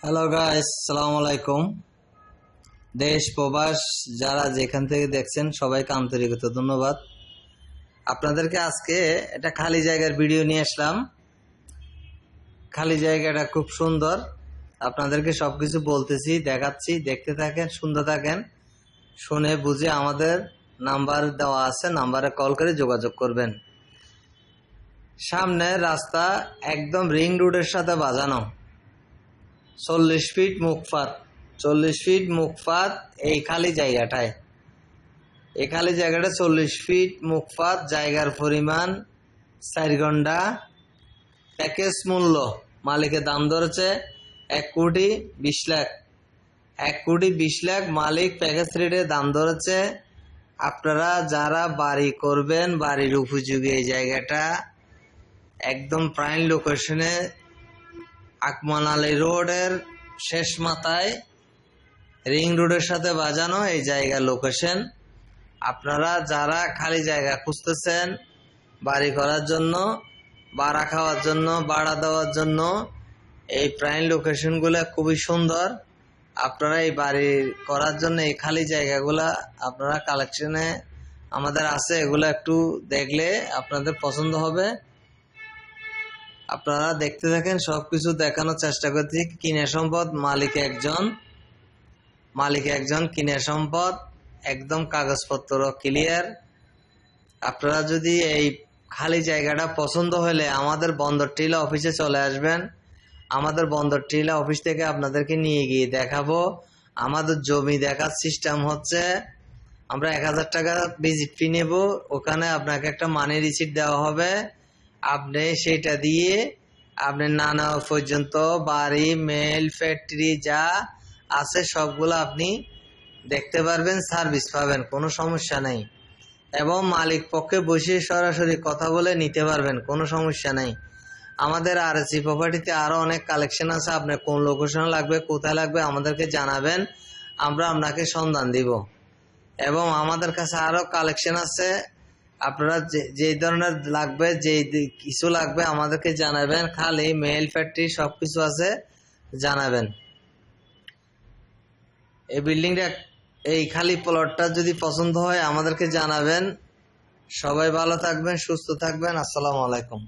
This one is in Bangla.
হ্যালো গাইস, সালাম আলাইকুম। দেশ প্রবাস যারা যেখান থেকে দেখছেন সবাইকে আন্তরিকতা ধন্যবাদ। আপনাদেরকে আজকে একটা খালি জায়গার ভিডিও নিয়ে আসলাম। খালি জায়গাটা খুব সুন্দর, আপনাদেরকে সবকিছু বলতেছি, দেখাচ্ছি, দেখতে থাকেন, শুনতে থাকেন। শুনে বুঝে আমাদের নাম্বার দেওয়া আছে, নাম্বারে কল করে যোগাযোগ করবেন। সামনে রাস্তা একদম রিং রোডের সাথে বাজানো, 40 ফিট মুখপাত, 40 ফিট মুখপাত। এই খালি জায়গাটায় 40 ফিট মুখপাত, জায়গার পরিমাণ 4 ঘন্টা। প্যাকেজ মূল্য মালিকের দাম ধরেছে 1,20,00,000, 1,20,00,000 মালিক প্যাকেজ রেটে দাম ধরেছে। আপনারা যারা বাড়ি করবেন, বাড়ির উপযোগী এই জায়গাটা একদম প্রাইম লোকেশনে, আকমান আলী রোডের শেষ মাথায়, রিং রোডের সাথে বাজানো এই জায়গার লোকেশন। আপনারা যারা খালি জায়গা খুঁজতেছেন বাড়ি করার জন্য, ভাড়া খাওয়ার জন্য, ভাড়া দেওয়ার জন্য, এই প্রাইম লোকেশনগুলো খুবই সুন্দর। আপনারা এই বাড়ি করার জন্য এই খালি জায়গাগুলা আপনারা কালেকশনে আমাদের আছে, এগুলো একটু দেখলে আপনাদের পছন্দ হবে। আপনারা দেখতে থাকেন, সবকিছু দেখানোর চেষ্টা করছি। কিনে সম্পদ মালিক একজন, কিনে সম্পদ একদম, কাগজপত্র ক্লিয়ার। আপনারা যদি এই খালি জায়গাটা পছন্দ হলে আমাদের বন্দর টিলা অফিসে চলে আসবেন। আমাদের বন্দর টিলা অফিস থেকে আপনাদেরকে নিয়ে গিয়ে দেখাবো। আমাদের জমি দেখার সিস্টেম হচ্ছে, আমরা 1,000 টাকা ভিজিট ফি নেব। ওখানে আপনাকে একটা মানি রিসিট দেওয়া হবে। আপনি সেটা দিয়ে আপনি নানা পর্যন্ত বাড়ি, মেল, ফ্যাক্টরি যা আছে সবগুলো আপনি দেখতে পারবেন, সার্ভিস পাবেন, কোনো সমস্যা নেই। এবং মালিক পক্ষে বসে সরাসরি কথা বলে নিতে পারবেন, কোনো সমস্যা নেই। আমাদের আরএসি প্রপার্টিতে আরো অনেক কালেকশন আছে। আপনার কোন লোকেশন লাগবে, কোথায় লাগবে আমাদেরকে জানাবেন, আমরা আপনাকে সন্ধান দিব। এবং আমাদের কাছে আরো কালেকশন আছে। আপনারা যে ধরনের লাগবে, যে কিছু লাগবে আমাদেরকে জানাবেন। খালি মেল, ফ্যাক্টরি সবকিছু আছে, জানাবেন। এই বিল্ডিংটা, এই খালি প্লটটা যদি পছন্দ হয় আমাদেরকে জানাবেন। সবাই ভালো থাকবেন, সুস্থ থাকবেন। আসসালামু আলাইকুম।